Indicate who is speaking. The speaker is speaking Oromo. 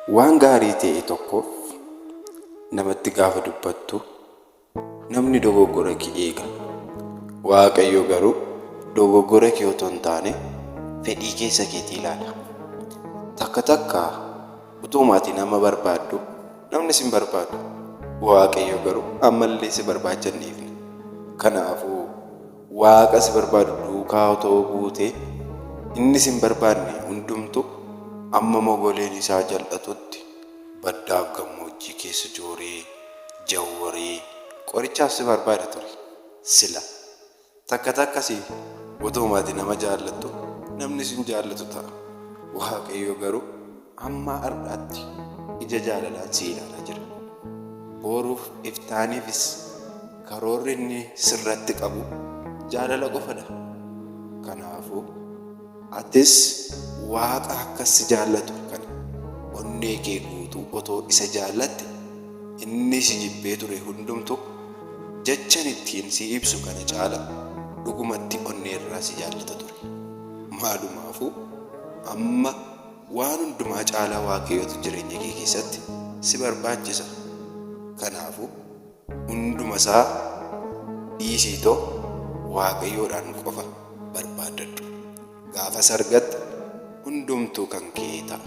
Speaker 1: Waan gaarii ta'e tokkoof namatti gaafa dubbattu namni dogoggora kee eega. Waaqayyo garuu dogoggora kee otoo hin taane fedhii keessa keetii ilaala. Takka takka utumaati nama barbaaddu namni si hin barbaadu. Waaqayyo garuu ammallee si barbaachanneefi. Kanaafuu Waaqa si barbaadu duukaa otoo buutee inni si hin barbaanne hundumtu amma mogoleen isaa jal'atutti baddaaf gammoojjii keessa jooree jawwaree qorichaaf si barbaada ture. Sila takka takkasii utumaati nama jaallattu namni si hin jaallatu ta'a. Waaqayyo garuu amma har'aatti ija jaalalaan si ilaalaa jira. Boruuf iftaaniifis karoorri inni sirratti qabu jaalala qofadha. Kanaafuu atis Waaqa akkas si jaallatu kana onnee kee guutuu otoo isa jaallatte inni si jibbee ture hundumtu jechan ittiin si ibsu kana caala dhugumatti onnee irraa si jaallata ture. Maalumaafuu amma waan hundumaa caalaa Waaqayyotu jireenya kee keessatti si barbaachisa. Kanaafuu hunduma isaa dhiisiitoo Waaqayyoodhaan qofa barbaadadhu. Gaafa sargatte hundumtuu kan kee ta'a.